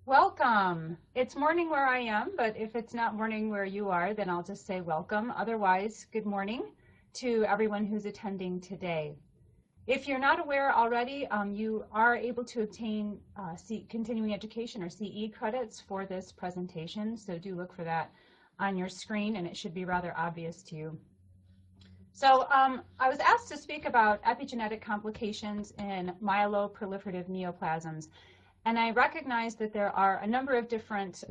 Welcome. It's morning where I am, but if it's not morning where you are, then I'll just say welcome. Otherwise, good morning to everyone who's attending today. If you're not aware already, you are able to obtain continuing education or CE credits for this presentation, so do look for that on your screen, and it should be rather obvious to you. So I was asked to speak about epigenetic complications in myeloproliferative neoplasms. And I recognize that there are a number of different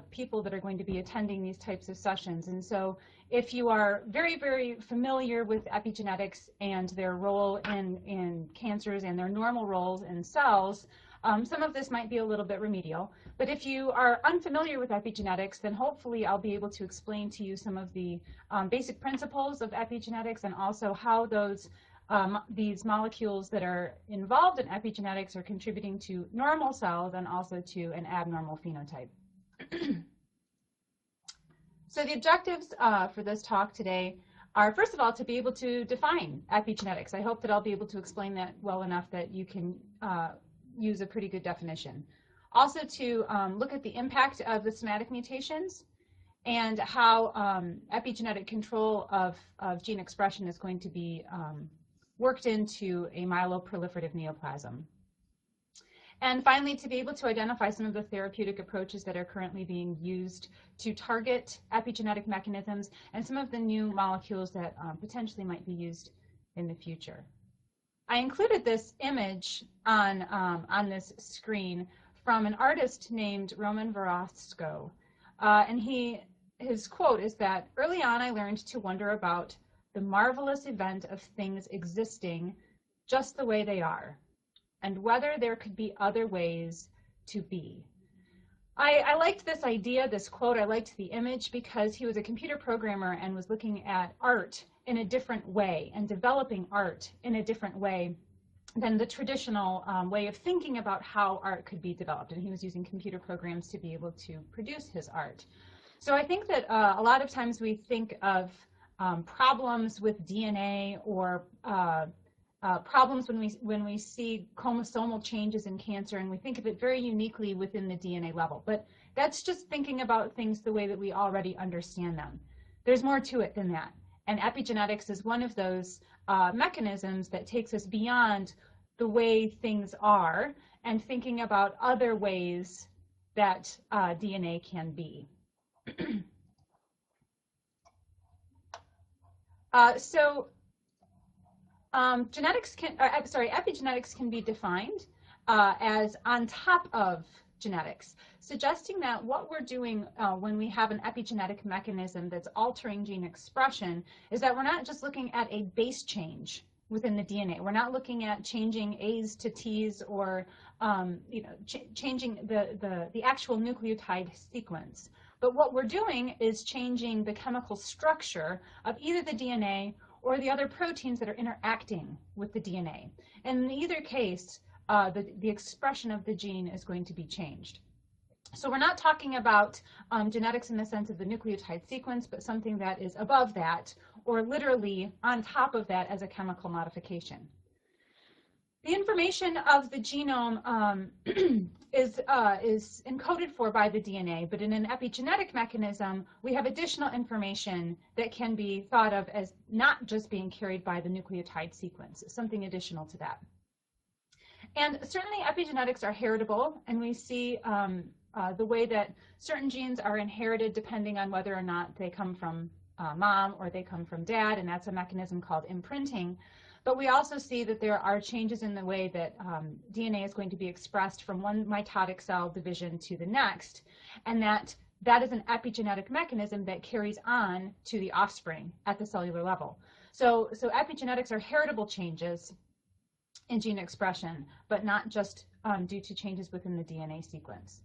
people that are going to be attending these types of sessions. And so if you are very, very familiar with epigenetics and their role in cancers and their normal roles in cells, some of this might be a little bit remedial. But if you are unfamiliar with epigenetics, then hopefully I'll be able to explain to you some of the basic principles of epigenetics and also how these molecules that are involved in epigenetics are contributing to normal cells and also to an abnormal phenotype. So the objectives for this talk today are, first of all, to be able to define epigenetics. I hope that I'll be able to explain that well enough that you can use a pretty good definition. Also to look at the impact of the somatic mutations and how epigenetic control of gene expression is going to be worked into a myeloproliferative neoplasm. And finally, to be able to identify some of the therapeutic approaches that are currently being used to target epigenetic mechanisms and some of the new molecules that potentially might be used in the future. I included this image on this screen from an artist named Roman Verosco. And his quote is that, "Early on I learned to wonder about the marvelous event of things existing just the way they are, and whether there could be other ways to be." I liked this idea, this quote. I liked the image because he was a computer programmer and was looking at art in a different way and developing art in a different way than the traditional way of thinking about how art could be developed. And he was using computer programs to be able to produce his art. So I think that a lot of times we think of problems with DNA or problems when we see chromosomal changes in cancer, and we think of it very uniquely within the DNA level. But that's just thinking about things the way that we already understand them. There's more to it than that. And epigenetics is one of those mechanisms that takes us beyond the way things are and thinking about other ways that DNA can be. Epigenetics can be defined as on top of genetics, suggesting that what we're doing when we have an epigenetic mechanism that's altering gene expression is that we're not just looking at a base change within the DNA. We're not looking at changing A's to T's or changing the actual nucleotide sequence. But what we're doing is changing the chemical structure of either the DNA or the other proteins that are interacting with the DNA. And in either case, the expression of the gene is going to be changed. So we're not talking about genetics in the sense of the nucleotide sequence, but something that is above that, or literally on top of that as a chemical modification. The information of the genome is encoded for by the DNA, but in an epigenetic mechanism, we have additional information that can be thought of as not just being carried by the nucleotide sequence, something additional to that. And certainly epigenetics are heritable, and we see the way that certain genes are inherited depending on whether or not they come from mom or they come from dad, and that's a mechanism called imprinting. But we also see that there are changes in the way that DNA is going to be expressed from one mitotic cell division to the next, and that is an epigenetic mechanism that carries on to the offspring at the cellular level. So epigenetics are heritable changes in gene expression, but not just due to changes within the DNA sequence.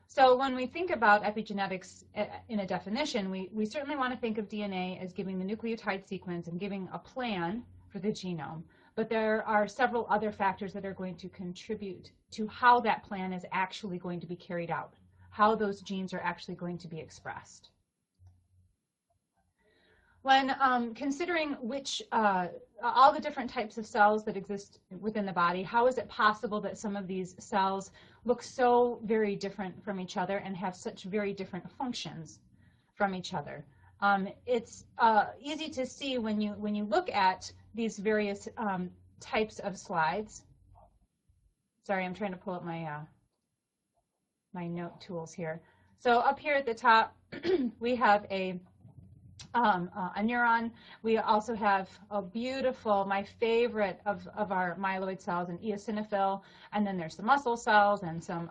So when we think about epigenetics in a definition, we certainly want to think of DNA as giving the nucleotide sequence and giving a plan for the genome, but there are several other factors that are going to contribute to how that plan is actually going to be carried out, how those genes are actually going to be expressed. When considering all the different types of cells that exist within the body, how is it possible that some of these cells look so very different from each other and have such very different functions from each other? It's easy to see when you look at these various types of slides. Sorry, I'm trying to pull up my my note tools here. So up here at the top, we have a neuron. We also have a beautiful, my favorite of our myeloid cells, an eosinophil, and then there's the muscle cells and some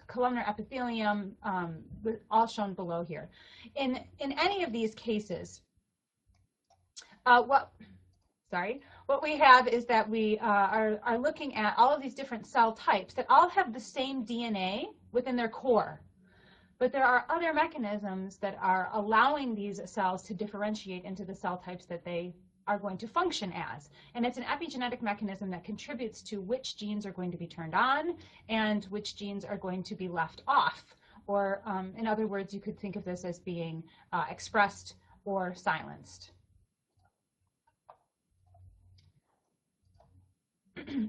columnar epithelium, all shown below here. In any of these cases, what we have is that we are looking at all of these different cell types that all have the same DNA within their core. But there are other mechanisms that are allowing these cells to differentiate into the cell types that they are going to function as. And it's an epigenetic mechanism that contributes to which genes are going to be turned on and which genes are going to be left off. Or in other words, you could think of this as being expressed or silenced.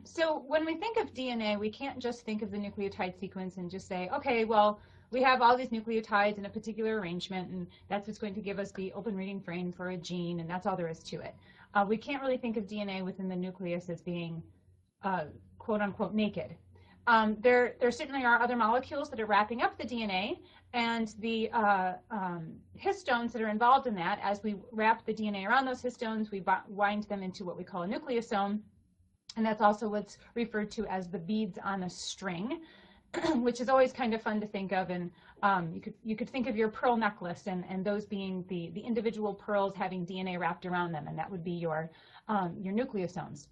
So when we think of DNA, we can't just think of the nucleotide sequence and just say, okay, well, we have all these nucleotides in a particular arrangement, and that's what's going to give us the open reading frame for a gene, and that's all there is to it. We can't really think of DNA within the nucleus as being quote-unquote naked. There certainly are other molecules that are wrapping up the DNA, and the histones that are involved in that, as we wrap the DNA around those histones, we wind them into what we call a nucleosome, and that's also what's referred to as the beads on a string, which is always kind of fun to think of. And you could think of your pearl necklace and those being the individual pearls having DNA wrapped around them, and that would be your nucleosomes.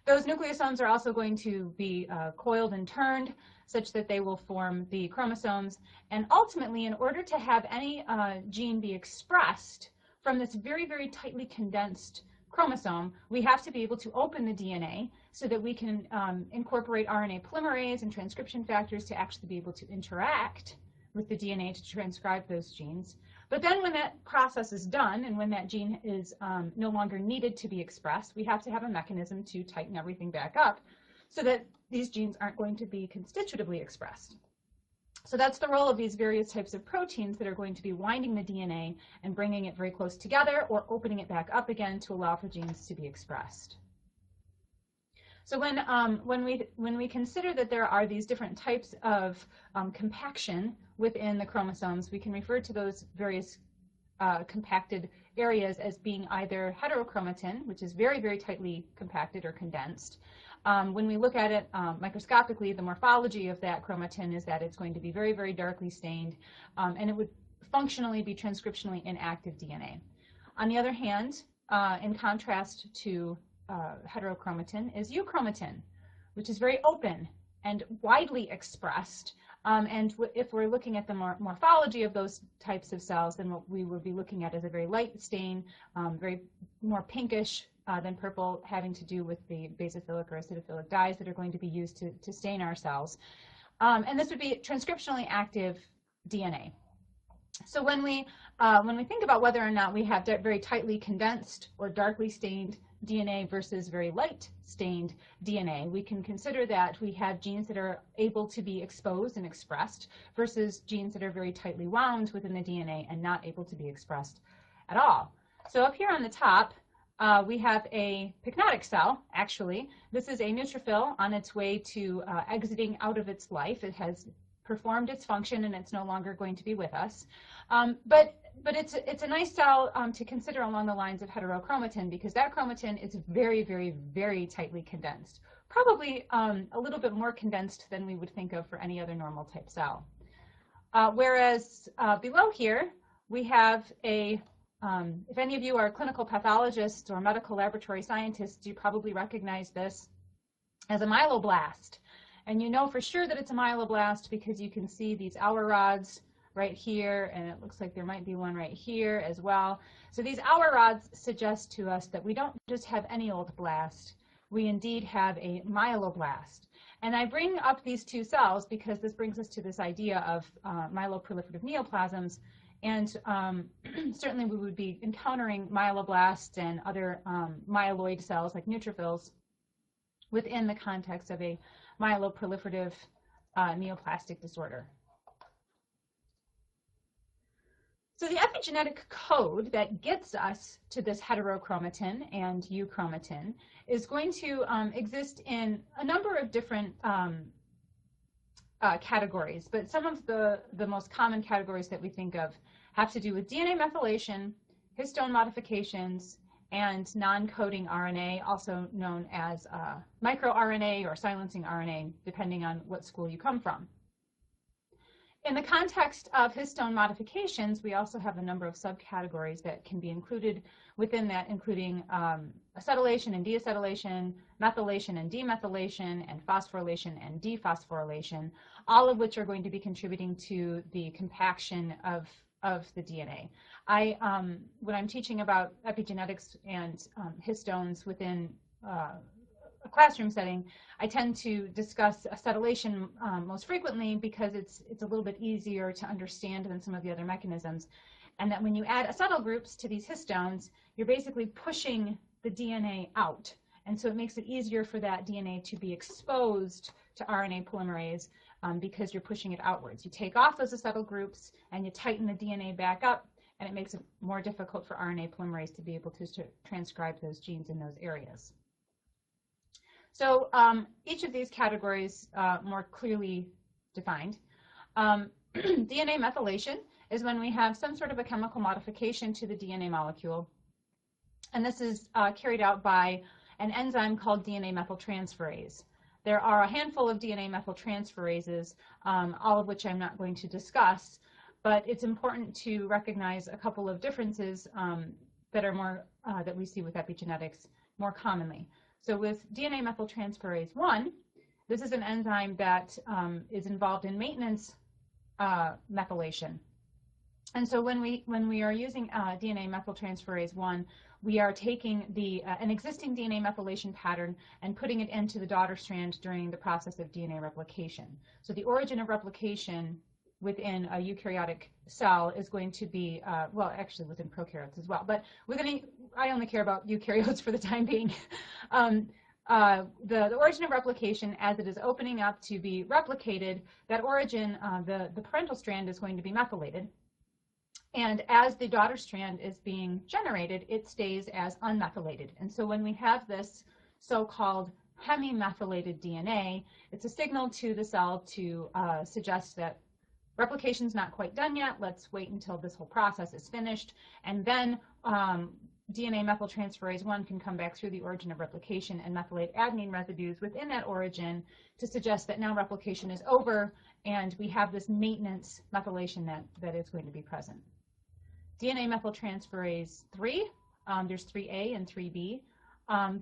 Those nucleosomes are also going to be coiled and turned such that they will form the chromosomes. And ultimately, in order to have any gene be expressed from this very, very tightly condensed chromosome, we have to be able to open the DNA so that we can incorporate RNA polymerase and transcription factors to actually be able to interact with the DNA to transcribe those genes. But then when that process is done and when that gene is no longer needed to be expressed, we have to have a mechanism to tighten everything back up so that these genes aren't going to be constitutively expressed. So that's the role of these various types of proteins that are going to be winding the DNA and bringing it very close together or opening it back up again to allow for genes to be expressed. So when we consider that there are these different types of compaction within the chromosomes, we can refer to those various compacted areas as being either heterochromatin, which is very, very tightly compacted or condensed. When we look at it microscopically, the morphology of that chromatin is that it's going to be very, very darkly stained, and it would functionally be transcriptionally inactive DNA. On the other hand, in contrast to heterochromatin, is euchromatin, which is very open and widely expressed. And if we're looking at the morphology of those types of cells, then what we would be looking at is a very light stain, very more pinkish than purple, having to do with the basophilic or acidophilic dyes that are going to be used to stain our cells. And this would be transcriptionally active DNA. So when we think about whether or not we have very tightly condensed or darkly stained DNA versus very light stained DNA, we can consider that we have genes that are able to be exposed and expressed versus genes that are very tightly wound within the DNA and not able to be expressed at all. So up here on the top, we have a pycnotic cell, actually. This is a neutrophil on its way to exiting out of its life. It has performed its function and it's no longer going to be with us. But it's a nice cell to consider along the lines of heterochromatin, because that chromatin is very, very, very tightly condensed. Probably a little bit more condensed than we would think of for any other normal type cell. Whereas below here, we have a if any of you are clinical pathologists or medical laboratory scientists, you probably recognize this as a myeloblast. And you know for sure that it's a myeloblast because you can see these hour rods right here, and it looks like there might be one right here as well. So these hour rods suggest to us that we don't just have any old blast, we indeed have a myeloblast. And I bring up these two cells because this brings us to this idea of myeloproliferative neoplasms And certainly we would be encountering myeloblasts and other myeloid cells like neutrophils within the context of a myeloproliferative neoplastic disorder. So the epigenetic code that gets us to this heterochromatin and euchromatin is going to exist in a number of different categories, but some of the most common categories that we think of have to do with DNA methylation, histone modifications, and non-coding RNA, also known as microRNA or silencing RNA, depending on what school you come from. In the context of histone modifications, we also have a number of subcategories that can be included within that, including acetylation and deacetylation, methylation and demethylation, and phosphorylation and dephosphorylation, all of which are going to be contributing to the compaction of the DNA. When I'm teaching about epigenetics and histones within a classroom setting, I tend to discuss acetylation most frequently because it's a little bit easier to understand than some of the other mechanisms. And that when you add acetyl groups to these histones, you're basically pushing the DNA out. And so it makes it easier for that DNA to be exposed to RNA polymerase because you're pushing it outwards. You take off those acetyl groups and you tighten the DNA back up, and it makes it more difficult for RNA polymerase to be able to transcribe those genes in those areas. So each of these categories more clearly defined. DNA methylation is when we have some sort of a chemical modification to the DNA molecule. And this is carried out by an enzyme called DNA methyltransferase. There are a handful of DNA methyltransferases, all of which I'm not going to discuss, but it's important to recognize a couple of differences that are more that we see with epigenetics more commonly. So with DNA methyltransferase 1, this is an enzyme that is involved in maintenance methylation. And so when we are using DNA methyltransferase 1, we are taking an existing DNA methylation pattern and putting it into the daughter strand during the process of DNA replication. So the origin of replication within a eukaryotic cell is going to be, well, actually within prokaryotes as well, but I only care about eukaryotes for the time being. The origin of replication, as it is opening up to be replicated, that origin, the parental strand is going to be methylated. And as the daughter strand is being generated, it stays as unmethylated. And so when we have this so-called hemimethylated DNA, it's a signal to the cell to suggest that replication's not quite done yet. Let's wait until this whole process is finished. And then DNA methyltransferase 1 can come back through the origin of replication and methylate adenine residues within that origin to suggest that now replication is over and we have this maintenance methylation that is going to be present. DNA methyltransferase 3, there's 3A and 3B.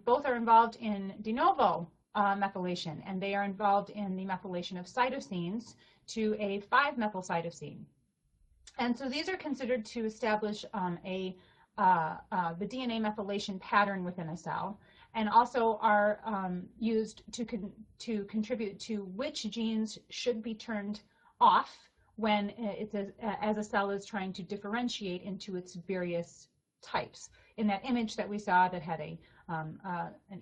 Both are involved in de novo methylation, and they are involved in the methylation of cytosines to a 5-methylcytosine. And so these are considered to establish the DNA methylation pattern within a cell, and also are used to contribute to which genes should be turned off when as a cell is trying to differentiate into its various types. In that image that we saw that had an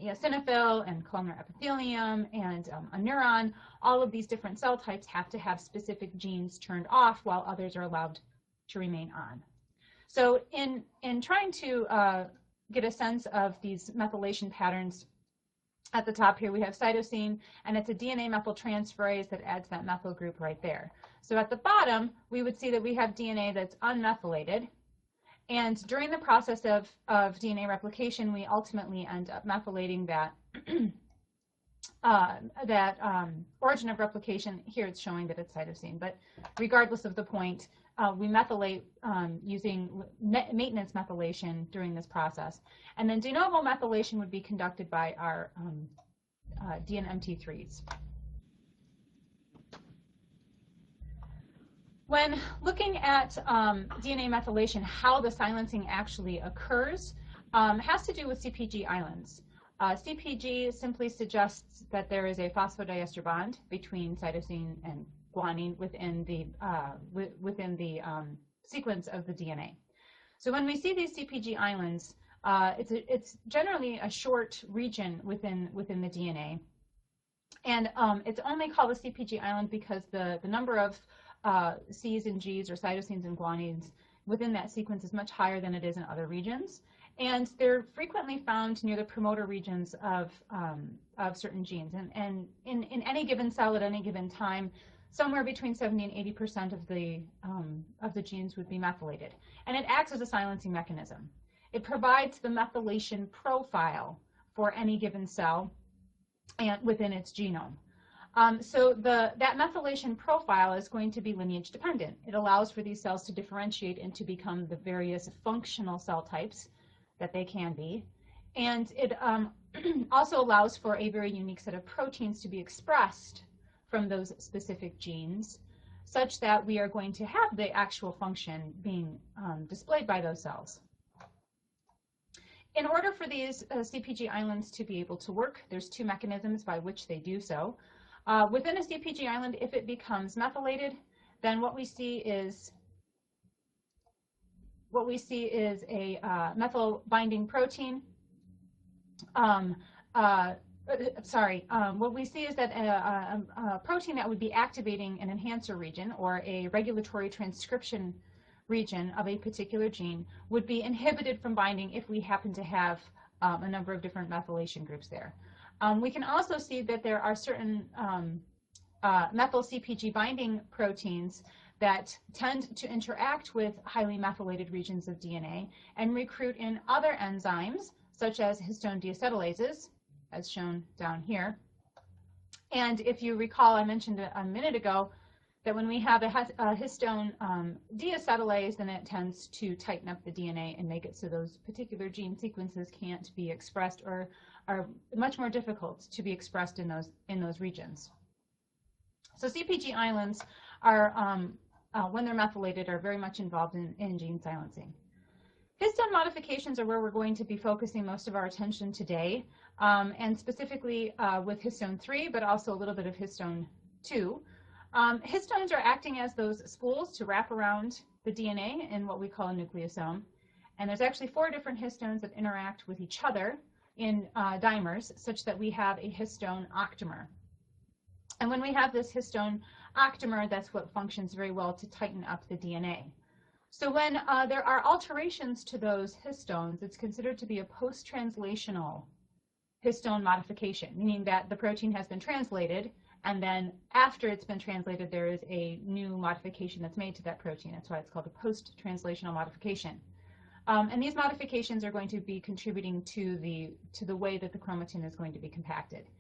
eosinophil and columnar epithelium and a neuron, all of these different cell types have to have specific genes turned off while others are allowed to remain on. So in trying to get a sense of these methylation patterns, at the top here we have cytosine, and it's a DNA methyltransferase that adds that methyl group right there. So at the bottom, we would see that we have DNA that's unmethylated, and during the process of DNA replication, we ultimately end up methylating that origin of replication. Here it's showing that it's cytosine, but regardless of the point, we methylate using maintenance methylation during this process. And then de novo methylation would be conducted by our DNMT3s. When looking at DNA methylation, how the silencing actually occurs has to do with CpG islands. CpG simply suggests that there is a phosphodiester bond between cytosine and guanine within the sequence of the DNA. So when we see these CpG islands, it's generally a short region within the DNA. And it's only called a CpG island because the number of C's and G's, or cytosines and guanines, within that sequence is much higher than it is in other regions. And they're frequently found near the promoter regions of certain genes. And in any given cell at any given time, somewhere between 70 and 80% of the genes would be methylated. And it acts as a silencing mechanism. It provides the methylation profile for any given cell and within its genome. So that methylation profile is going to be lineage dependent. It allows for these cells to differentiate and to become the various functional cell types that they can be. And it also allows for a very unique set of proteins to be expressed from those specific genes, such that we are going to have the actual function being displayed by those cells. In order for these CpG islands to be able to work, there's two mechanisms by which they do so. Within a CpG island, if it becomes methylated, then what we see is a methyl binding protein. What we see is that a protein that would be activating an enhancer region or a regulatory transcription region of a particular gene would be inhibited from binding if we happen to have a number of different methylation groups there. We can also see that there are certain methyl CpG binding proteins that tend to interact with highly methylated regions of DNA and recruit in other enzymes, such as histone deacetylases, as shown down here. And if you recall, I mentioned a minute ago that when we have a histone deacetylase, then it tends to tighten up the DNA and make it so those particular gene sequences can't be expressed, or are much more difficult to be expressed in those regions. So CpG islands are, when they're methylated, are very much involved in gene silencing. Histone modifications are where we're going to be focusing most of our attention today, and specifically with histone 3, but also a little bit of histone 2. Histones are acting as those spools to wrap around the DNA in what we call a nucleosome. And there's actually 4 different histones that interact with each other in dimers, such that we have a histone octamer. And when we have this histone octamer, that's what functions very well to tighten up the DNA. So when there are alterations to those histones, it's considered to be a post-translational histone modification, meaning that the protein has been translated, and then after it's been translated, there is a new modification that's made to that protein. That's why it's called a post-translational modification. And these modifications are going to be contributing to the way that the chromatin is going to be compacted.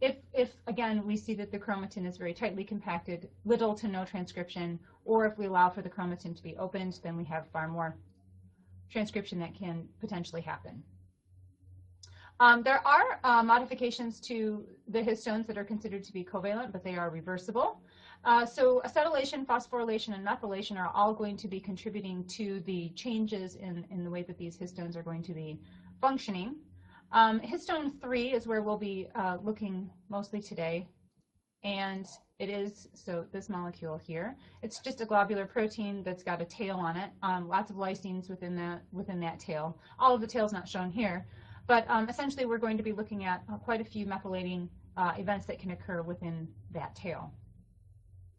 If again, we see that the chromatin is very tightly compacted, little to no transcription, or if we allow for the chromatin to be opened, then we have far more transcription that can potentially happen. There are modifications to the histones that are considered to be covalent, but they are reversible. So acetylation, phosphorylation, and methylation are all going to be contributing to the changes in the way that these histones are going to be functioning. Histone 3 is where we'll be looking mostly today, and it is, so this molecule here, it's just a globular protein that's got a tail on it, lots of lysines within that tail. All of the tail's not shown here, but essentially we're going to be looking at quite a few methylating events that can occur within that tail.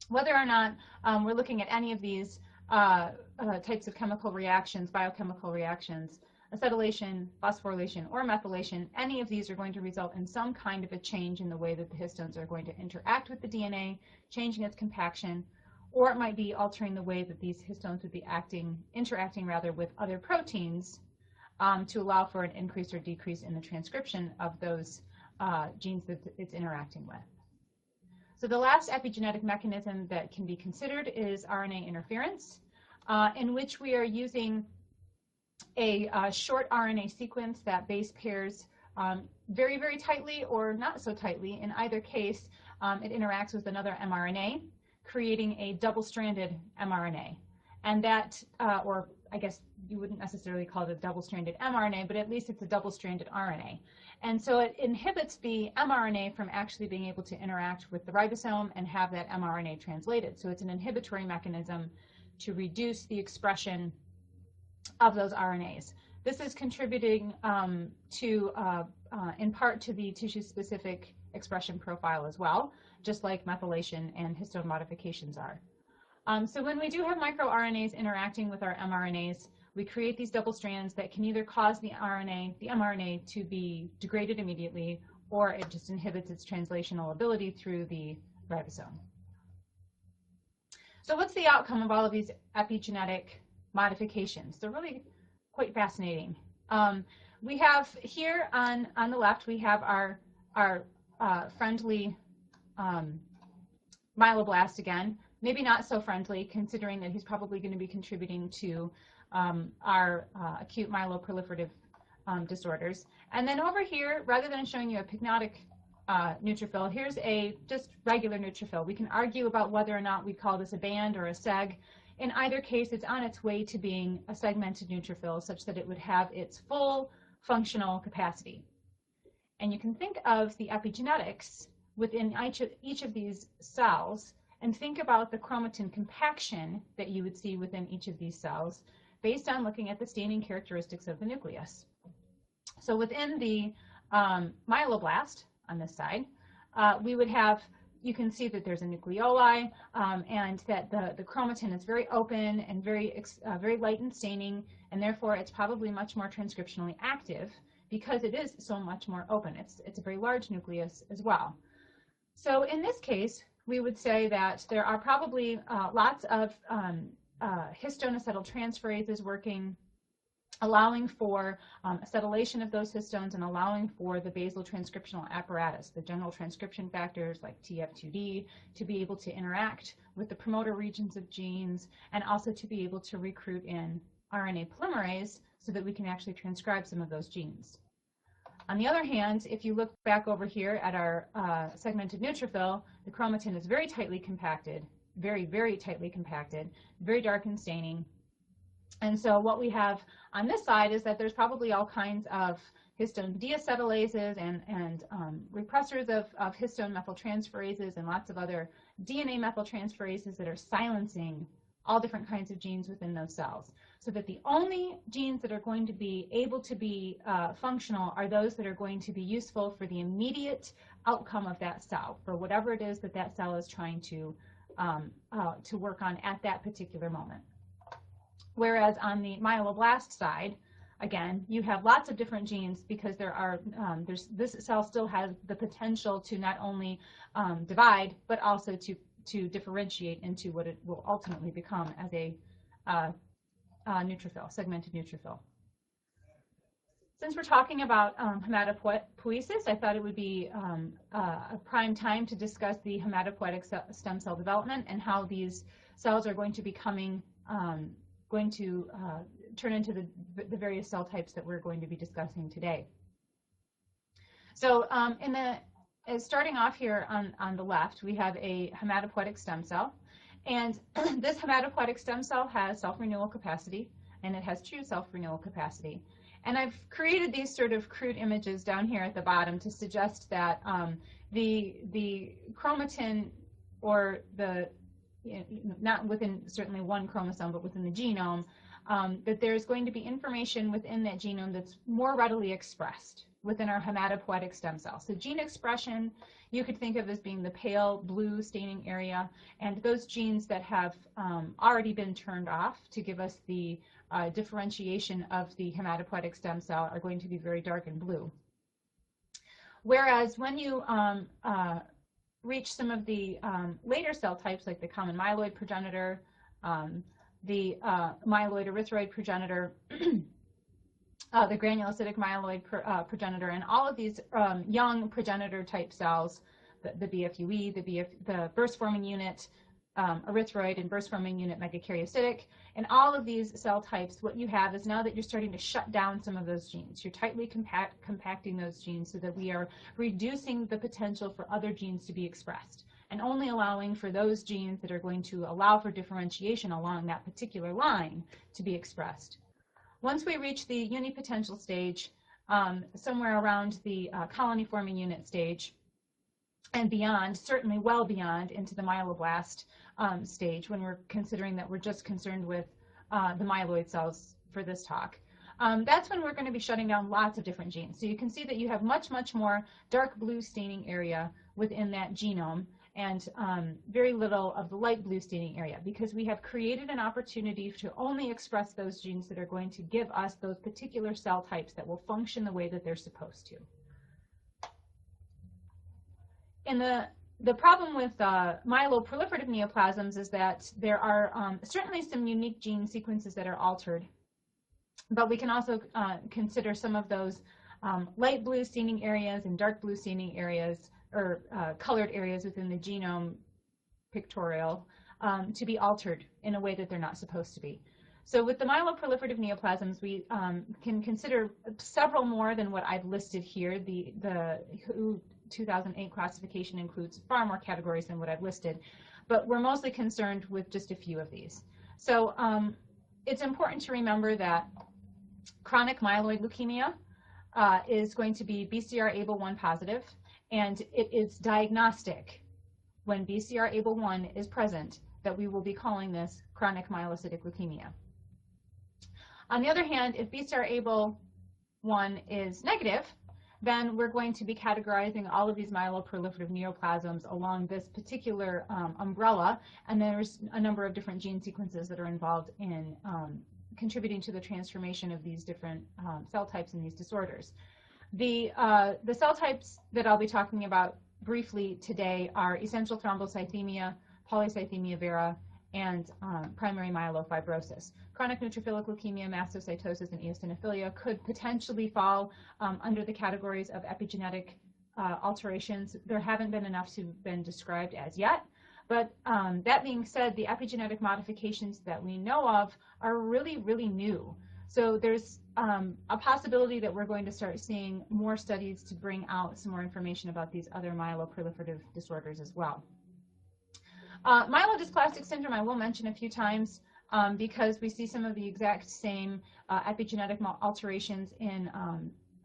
Whether or not we're looking at any of these types of chemical reactions, biochemical reactions, acetylation, phosphorylation, or methylation, any of these are going to result in some kind of a change in the way that the histones are going to interact with the DNA, changing its compaction, or it might be altering the way that these histones would be interacting with other proteins to allow for an increase or decrease in the transcription of those genes that it's interacting with. So the last epigenetic mechanism that can be considered is RNA interference, in which we are using a short RNA sequence that base pairs very, very tightly or not so tightly. In either case, it interacts with another mRNA, creating a double-stranded mRNA. And that, or I guess you wouldn't necessarily call it a double-stranded mRNA, but at least it's a double-stranded RNA. And so it inhibits the mRNA from actually being able to interact with the ribosome and have that mRNA translated. So it's an inhibitory mechanism to reduce the expression of those RNAs. This is contributing in part to the tissue-specific expression profile as well, just like methylation and histone modifications are. So when we do have microRNAs interacting with our mRNAs, we create these double strands that can either cause the mRNA to be degraded immediately, or it just inhibits its translational ability through the ribosome. So what's the outcome of all of these epigenetic modifications? They're really quite fascinating. We have here on the left, we have our friendly myeloblast again. Maybe not so friendly, considering that he's probably going to be contributing to our acute myeloproliferative disorders. And then over here, rather than showing you a pignotic neutrophil, here's a just regular neutrophil. We can argue about whether or not we call this a band or a seg. In either case, it's on its way to being a segmented neutrophil, such that it would have its full functional capacity. And you can think of the epigenetics within each of these cells and think about the chromatin compaction that you would see within each of these cells based on looking at the staining characteristics of the nucleus. So within the myeloblast on this side, we would have, you can see that there's a nucleoli and that the chromatin is very open and very light in staining, and therefore it's probably much more transcriptionally active because it is so much more open. It's a very large nucleus as well. So in this case, we would say that there are probably lots of histone acetyltransferases working, allowing for acetylation of those histones and allowing for the basal transcriptional apparatus, the general transcription factors like TF2D, to be able to interact with the promoter regions of genes and also to be able to recruit in RNA polymerase so that we can actually transcribe some of those genes. On the other hand, if you look back over here at our segmented neutrophil, the chromatin is very tightly compacted, very, very tightly compacted, very dark in staining. And so what we have on this side is that there's probably all kinds of histone deacetylases and repressors of histone methyltransferases and lots of other DNA methyltransferases that are silencing all different kinds of genes within those cells. So that the only genes that are going to be able to be functional are those that are going to be useful for the immediate outcome of that cell, for whatever it is that that cell is trying to work on at that particular moment. Whereas on the myeloblast side, again, you have lots of different genes because there are, this cell still has the potential to not only divide, but also to differentiate into what it will ultimately become as a neutrophil, segmented neutrophil. Since we're talking about hematopoiesis, I thought it would be a prime time to discuss the hematopoietic stem cell development and how these cells are going to be going to turn into the various cell types that we're going to be discussing today. So starting off here on the left, we have a hematopoietic stem cell. And this hematopoietic stem cell has self-renewal capacity, and it has true self-renewal capacity. And I've created these sort of crude images down here at the bottom to suggest that the chromatin, or not within certainly one chromosome, but within the genome, that there's going to be information within that genome that's more readily expressed within our hematopoietic stem cell. So gene expression, you could think of as being the pale blue staining area, and those genes that have already been turned off to give us the differentiation of the hematopoietic stem cell are going to be very dark and blue. Whereas when you reach some of the later cell types, like the common myeloid progenitor, the myeloid erythroid progenitor, the granulocytic myeloid progenitor, and all of these young progenitor type cells, the BFUE, the burst forming unit erythroid and burst forming unit megakaryocytic, and all of these cell types, what you have is now that you're starting to shut down some of those genes. You're tightly compacting those genes so that we are reducing the potential for other genes to be expressed and only allowing for those genes that are going to allow for differentiation along that particular line to be expressed. Once we reach the unipotential stage, somewhere around the colony forming unit stage, and beyond, certainly well beyond into the myeloblast stage, when we're considering that we're just concerned with the myeloid cells for this talk. That's when we're going to be shutting down lots of different genes. So you can see that you have much, much more dark blue staining area within that genome, and very little of the light blue staining area, because we have created an opportunity to only express those genes that are going to give us those particular cell types that will function the way that they're supposed to. And the problem with myeloproliferative neoplasms is that there are certainly some unique gene sequences that are altered, but we can also consider some of those light blue staining areas and dark blue staining areas, or colored areas within the genome pictorial, to be altered in a way that they're not supposed to be. So with the myeloproliferative neoplasms, we can consider several more than what I've listed here. The WHO 2008 classification includes far more categories than what I've listed, but we're mostly concerned with just a few of these. So it's important to remember that chronic myeloid leukemia is going to be BCR-ABL1 positive, and it is diagnostic when BCR-ABL1 is present that we will be calling this chronic myelocytic leukemia. On the other hand, if BCR-ABL1 is negative, then we're going to be categorizing all of these myeloproliferative neoplasms along this particular umbrella, and there's a number of different gene sequences that are involved in contributing to the transformation of these different cell types in these disorders. The cell types that I'll be talking about briefly today are essential thrombocythemia, polycythemia vera, and primary myelofibrosis. Chronic neutrophilic leukemia, mastocytosis, and eosinophilia could potentially fall under the categories of epigenetic alterations. There haven't been enough to have been described as yet, but that being said, the epigenetic modifications that we know of are really, really new. So there's a possibility that we're going to start seeing more studies to bring out some more information about these other myeloproliferative disorders as well. Myelodysplastic syndrome I will mention a few times because we see some of the exact same epigenetic alterations in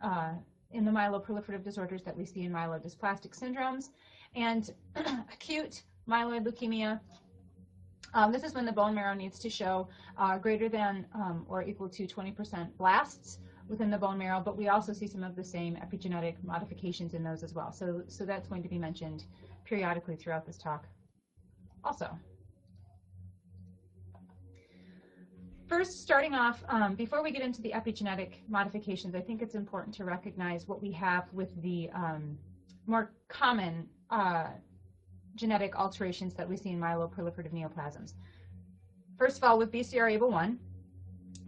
the myeloproliferative disorders that we see in myelodysplastic syndromes. And acute myeloid leukemia, this is when the bone marrow needs to show greater than or equal to 20% blasts within the bone marrow, but we also see some of the same epigenetic modifications in those as well. So that's going to be mentioned periodically throughout this talk also. First, starting off, before we get into the epigenetic modifications, I think it's important to recognize what we have with the more common genetic alterations that we see in myeloproliferative neoplasms. First of all, with BCR-ABL1,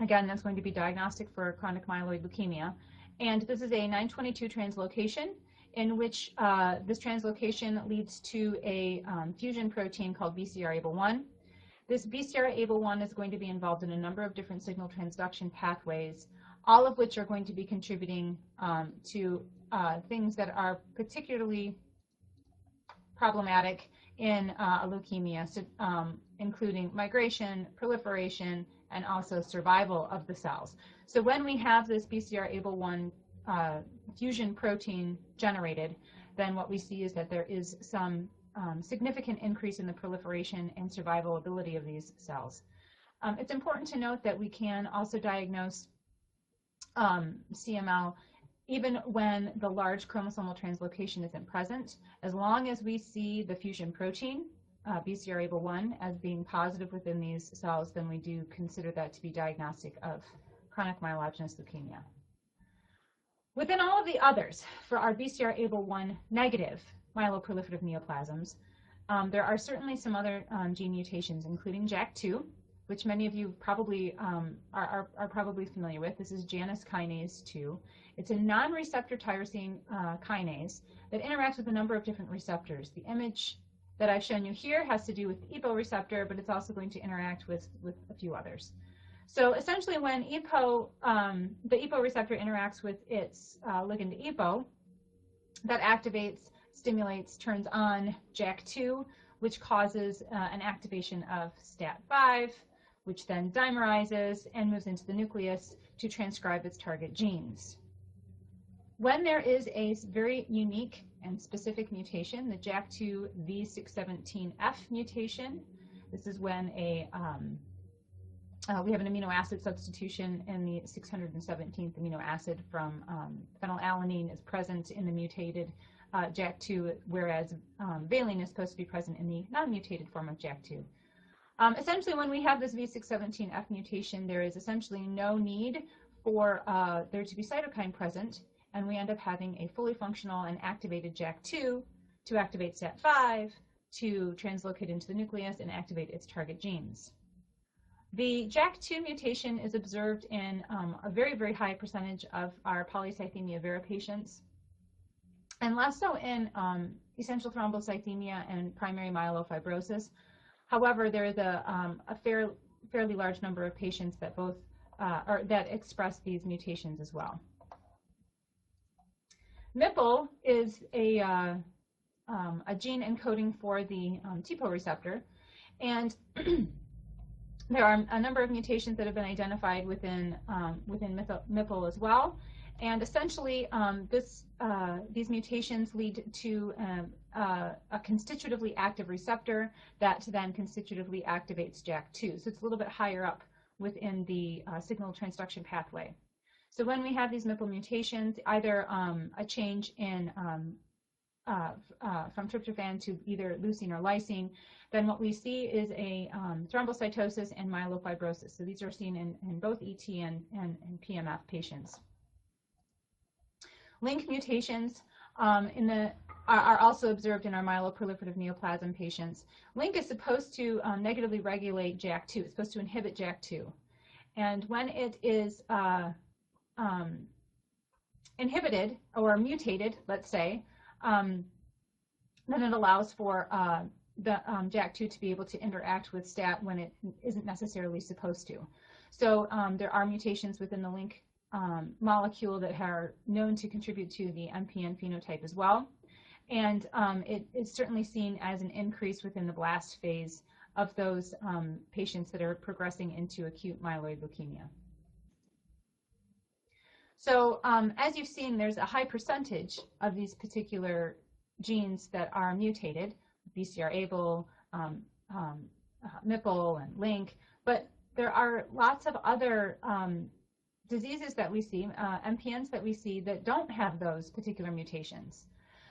again, that's going to be diagnostic for chronic myeloid leukemia, and this is a 922 translocation in which this translocation leads to a fusion protein called BCR-ABL1. This BCR-ABL1 is going to be involved in a number of different signal transduction pathways, all of which are going to be contributing to things that are particularly problematic in a leukemia, so, including migration, proliferation, and also survival of the cells. So when we have this BCR-ABL1 fusion protein generated, then what we see is that there is some significant increase in the proliferation and survival ability of these cells. It's important to note that we can also diagnose CML even when the large chromosomal translocation isn't present. As long as we see the fusion protein, BCR-ABL1, as being positive within these cells, then we do consider that to be diagnostic of chronic myelogenous leukemia. Within all of the others, for our BCR-ABL1 negative myeloproliferative neoplasms, there are certainly some other gene mutations, including JAK2, which many of you probably are probably familiar with. This is Janus kinase 2. It's a non-receptor tyrosine kinase that interacts with a number of different receptors. The image that I've shown you here has to do with the EPO receptor, but it's also going to interact with a few others. So essentially when the EPO receptor interacts with its ligand EPO, that activates, stimulates, turns on JAK2, which causes an activation of STAT5, which then dimerizes and moves into the nucleus to transcribe its target genes. when there is a very unique and specific mutation, the JAK2 V617F mutation, this is when we have an amino acid substitution, and the 617th amino acid from phenylalanine is present in the mutated JAK2, whereas valine is supposed to be present in the non-mutated form of JAK2. Essentially, when we have this V617F mutation, there is essentially no need for there to be cytokine present, and we end up having a fully functional and activated JAK2 to activate STAT5, to translocate into the nucleus and activate its target genes. The JAK2 mutation is observed in a very, very high percentage of our polycythemia vera patients, and less so in essential thrombocythemia and primary myelofibrosis. However, there is a fairly large number of patients that both that express these mutations as well. MPL is a gene encoding for the TPO receptor, and there are a number of mutations that have been identified within MPL as well. And essentially, these mutations lead to a constitutively active receptor that then constitutively activates JAK2. So it's a little bit higher up within the signal transduction pathway. So when we have these MPL mutations, either a change in from tryptophan to either leucine or lysine, then what we see is a thrombocytosis and myelofibrosis. So these are seen in both ET and PMF patients. Link mutations are also observed in our myeloproliferative neoplasm patients. Link is supposed to negatively regulate JAK2. It's supposed to inhibit JAK2. And when it is inhibited or mutated, let's say, then it allows for the JAK2 to be able to interact with STAT when it isn't necessarily supposed to. So there are mutations within the link molecule that are known to contribute to the MPN phenotype as well. And it is certainly seen as an increase within the blast phase of those patients that are progressing into acute myeloid leukemia. So as you've seen, there's a high percentage of these particular genes that are mutated, BCR-ABL, MPL, and LINK, but there are lots of other diseases that we see, MPNs that we see, that don't have those particular mutations.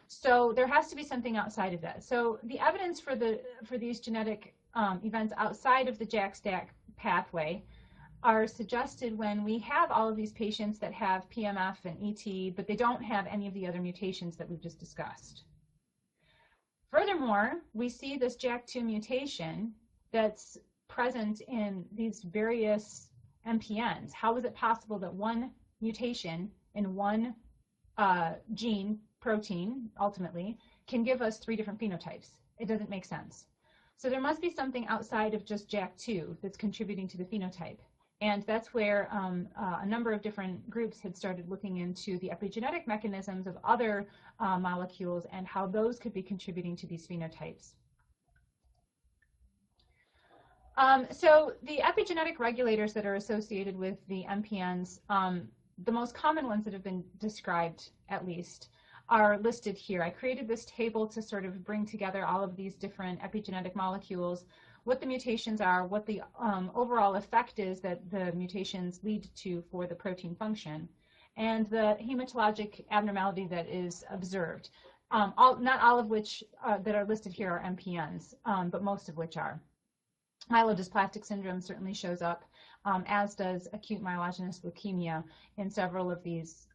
So there has to be something outside of that. So the evidence for these genetic events outside of the JAK-STAT pathway are suggested when we have all of these patients that have PMF and ET, but they don't have any of the other mutations that we've just discussed. Furthermore, we see this JAK2 mutation that's present in these various MPNs. How is it possible that one mutation in one gene, protein, ultimately, can give us 3 different phenotypes? It doesn't make sense. So there must be something outside of just JAK2 that's contributing to the phenotype. And that's where a number of different groups had started looking into the epigenetic mechanisms of other molecules and how those could be contributing to these phenotypes. So the epigenetic regulators that are associated with the MPNs, the most common ones that have been described, at least, are listed here. I created this table to sort of bring together all of these different epigenetic molecules, what the mutations are, what the overall effect is that the mutations lead to for the protein function, and the hematologic abnormality that is observed. Not all of which that are listed here are MPNs, but most of which are. Myelodysplastic syndrome certainly shows up, as does acute myelogenous leukemia in several of these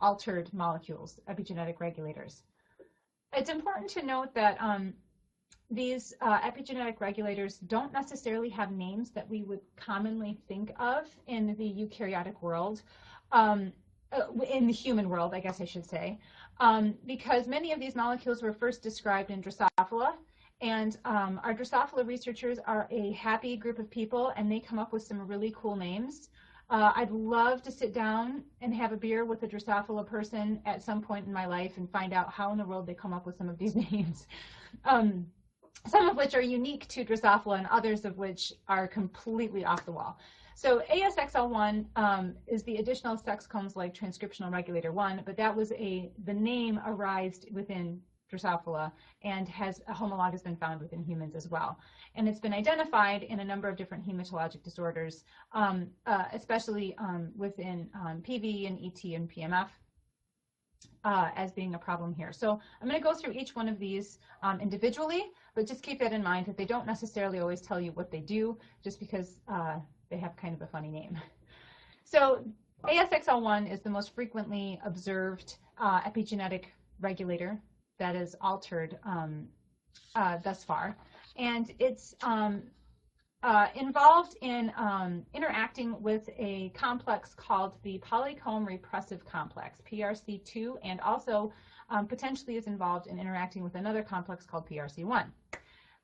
altered molecules, epigenetic regulators. It's important to note that these epigenetic regulators don't necessarily have names that we would commonly think of in the eukaryotic world, in the human world, I guess I should say, because many of these molecules were first described in Drosophila, and our Drosophila researchers are a happy group of people, and they come up with some really cool names. I'd love to sit down and have a beer with a Drosophila person at some point in my life and find out how in the world they come up with some of these names. Some of which are unique to Drosophila and others of which are completely off the wall. So ASXL1 is the additional sex chromosomal transcriptional regulator 1, but that was the name arised within Drosophila, and a homolog has been found within humans as well. And it's been identified in a number of different hematologic disorders, especially within PV and ET and PMF. As being a problem here. So I'm going to go through each one of these individually, but just keep that in mind that they don't necessarily always tell you what they do, just because they have kind of a funny name. So ASXL1 is the most frequently observed epigenetic regulator that is altered thus far, and it's involved in interacting with a complex called the polycomb repressive complex, PRC2, and also potentially is involved in interacting with another complex called PRC1.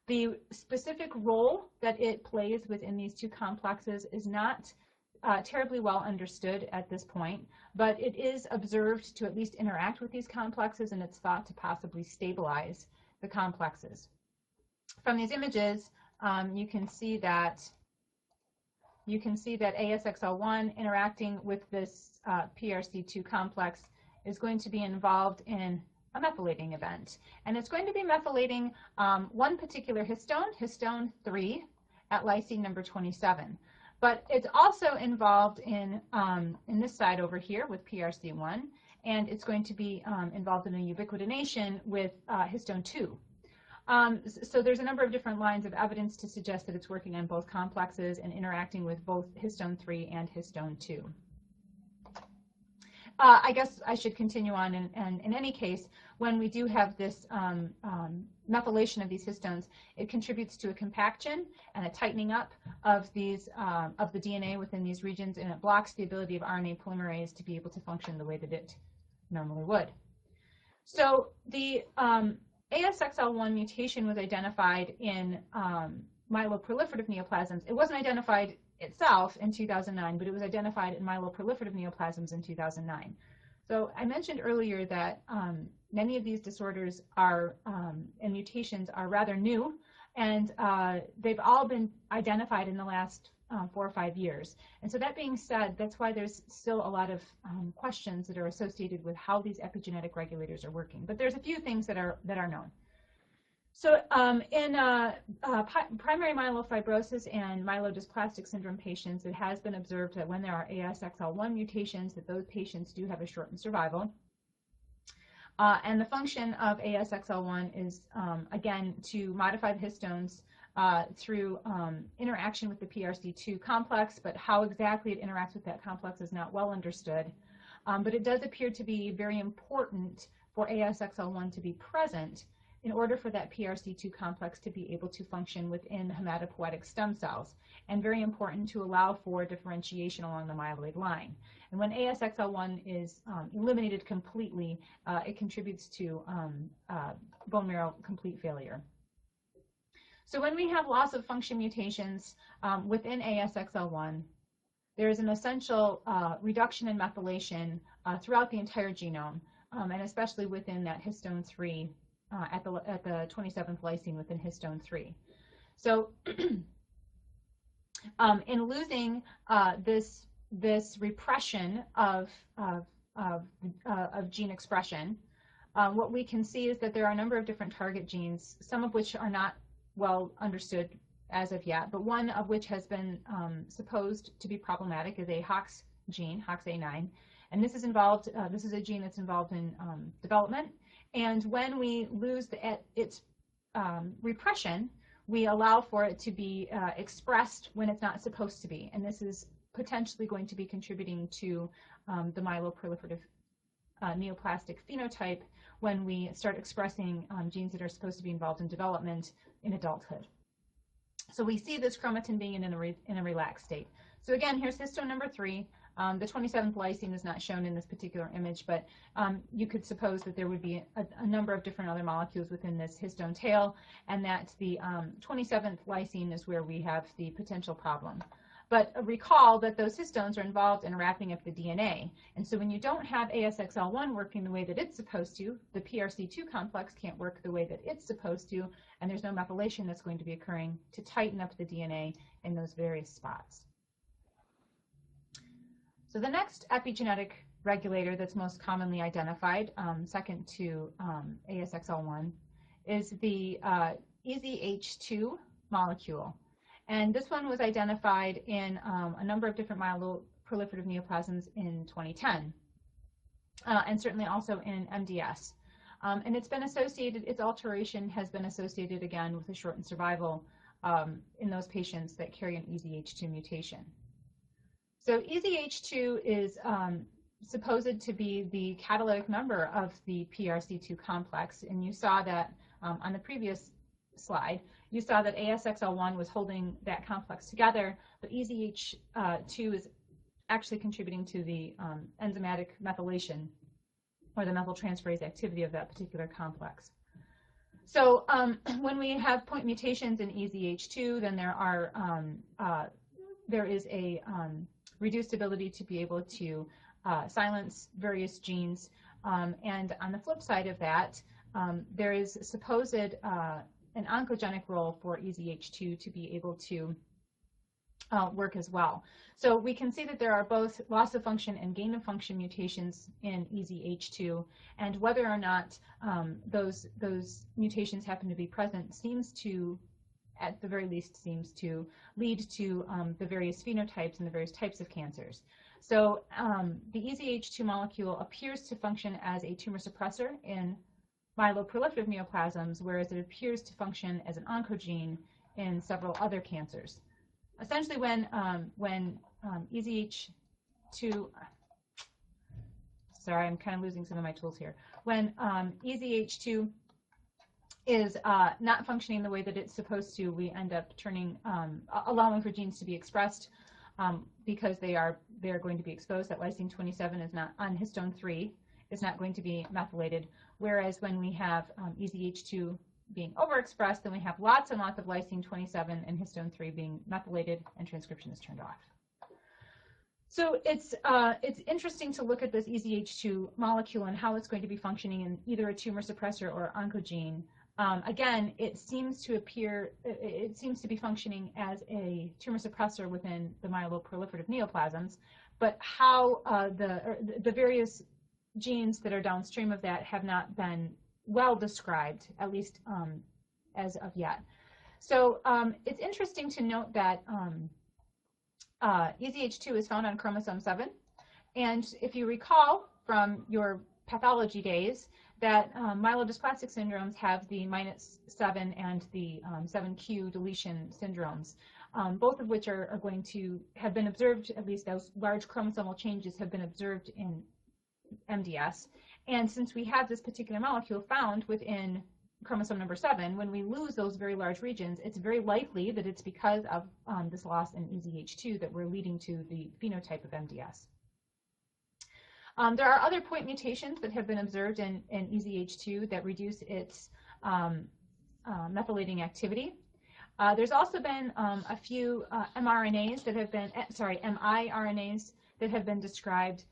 The specific role that it plays within these two complexes is not terribly well understood at this point, but it is observed to at least interact with these complexes, and it's thought to possibly stabilize the complexes. From these images, you can see that ASXL1 interacting with this PRC2 complex is going to be involved in a methylating event, and it's going to be methylating one particular histone 3 at lysine number 27. But it's also involved in this side over here with PRC1, and it's going to be involved in a ubiquitination with histone 2. So there's a number of different lines of evidence to suggest that it's working on both complexes and interacting with both histone 3 and histone 2. I guess I should continue on, and in any case, when we do have this methylation of these histones, it contributes to a compaction and a tightening up of these of the DNA within these regions, and it blocks the ability of RNA polymerase to be able to function the way that it normally would. So the ASXL1 mutation was identified in myeloproliferative neoplasms. It wasn't identified itself in 2009, but it was identified in myeloproliferative neoplasms in 2009. So I mentioned earlier that many of these disorders are and mutations are rather new, and they've all been identified in the last 4 or 5 years. And so that being said, that's why there's still a lot of questions that are associated with how these epigenetic regulators are working. But there's a few things that are known. So in primary myelofibrosis and myelodysplastic syndrome patients, it has been observed that when there are ASXL1 mutations, that those patients do have a shortened survival. And the function of ASXL1 is, again, to modify the histones through interaction with the PRC2 complex, but how exactly it interacts with that complex is not well understood. But it does appear to be very important for ASXL1 to be present in order for that PRC2 complex to be able to function within hematopoietic stem cells, and very important to allow for differentiation along the myeloid line. And when ASXL1 is eliminated completely, it contributes to bone marrow complete failure. So when we have loss of function mutations within ASXL1, there is an essential reduction in methylation throughout the entire genome, and especially within that histone 3 at the 27th lysine within histone 3. So in losing this repression of gene expression, what we can see is that there are a number of different target genes, some of which are not well understood as of yet, but one of which has been supposed to be problematic is a HOX gene, HOXA9, and this is involved. This is a gene that's involved in development, and when we lose its repression, we allow for it to be expressed when it's not supposed to be, and this is potentially going to be contributing to the myeloproliferative neoplastic phenotype when we start expressing genes that are supposed to be involved in development in adulthood. So we see this chromatin being in a relaxed state. So again, here's histone number 3. The 27th lysine is not shown in this particular image, but you could suppose that there would be a number of different other molecules within this histone tail, and that the 27th lysine is where we have the potential problem. But recall that those histones are involved in wrapping up the DNA, and so when you don't have ASXL1 working the way that it's supposed to, the PRC2 complex can't work the way that it's supposed to, and there's no methylation that's going to be occurring to tighten up the DNA in those various spots. So the next epigenetic regulator that's most commonly identified, second to ASXL1, is the EZH2 molecule. And this one was identified in a number of different myeloproliferative neoplasms in 2010, and certainly also in MDS. And it's been associated, its alteration has been associated again with a shortened survival in those patients that carry an EZH2 mutation. So EZH2 is supposed to be the catalytic member of the PRC2 complex, and you saw that on the previous slide. You saw that ASXL1 was holding that complex together, but EZH2 is actually contributing to the enzymatic methylation or the methyltransferase activity of that particular complex. So when we have point mutations in EZH2, then there is a reduced ability to be able to silence various genes, and on the flip side of that, there is supposed an oncogenic role for EZH2 to be able to work as well. So we can see that there are both loss of function and gain of function mutations in EZH2, and whether or not those mutations happen to be present seems to, at the very least, seems to lead to the various phenotypes and the various types of cancers. So the EZH2 molecule appears to function as a tumor suppressor in myeloproliferative neoplasms, whereas it appears to function as an oncogene in several other cancers. Essentially, when EZH2, sorry, I'm kind of losing some of my tools here. When EZH2 is not functioning the way that it's supposed to, we end up allowing for genes to be expressed because they are going to be exposed. That lysine 27 is not on histone 3, is not going to be methylated. Whereas when we have EZH2 being overexpressed, then we have lots and lots of lysine 27 and histone 3 being methylated, and transcription is turned off. So it's interesting to look at this EZH2 molecule and how it's going to be functioning in either a tumor suppressor or oncogene. Again, it seems to be functioning as a tumor suppressor within the myeloproliferative neoplasms, but how the various genes that are downstream of that have not been well described, at least as of yet. So it's interesting to note that EZH2 is found on chromosome 7, and if you recall from your pathology days that myelodysplastic syndromes have the -7 and the 7q deletion syndromes, both of which are going to have been observed, at least those large chromosomal changes have been observed in MDS. And since we have this particular molecule found within chromosome number 7, when we lose those very large regions, it's very likely that it's because of this loss in EZH2 that we're leading to the phenotype of MDS. There are other point mutations that have been observed in EZH2 that reduce its methylating activity. There's also been a few mRNAs that have been, miRNAs that have been described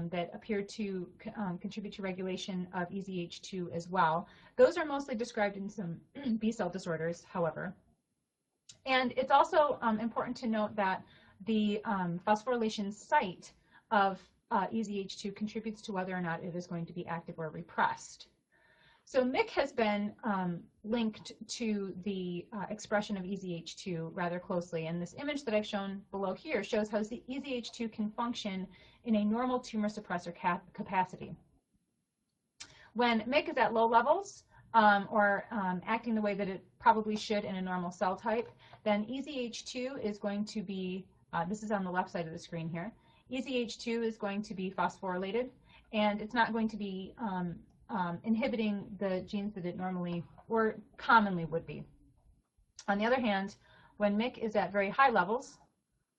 that appear to contribute to regulation of EZH2 as well. Those are mostly described in some B-cell disorders, however. And it's also important to note that the phosphorylation site of EZH2 contributes to whether or not it is going to be active or repressed. So MYC has been linked to the expression of EZH2 rather closely, and this image that I've shown below here shows how the EZH2 can function in a normal tumor suppressor capacity. When MYC is at low levels, or acting the way that it probably should in a normal cell type, then EZH2 is going to be, this is on the left side of the screen here, EZH2 is going to be phosphorylated, and it's not going to be inhibiting the genes that it normally or commonly would be. On the other hand, when MYC is at very high levels,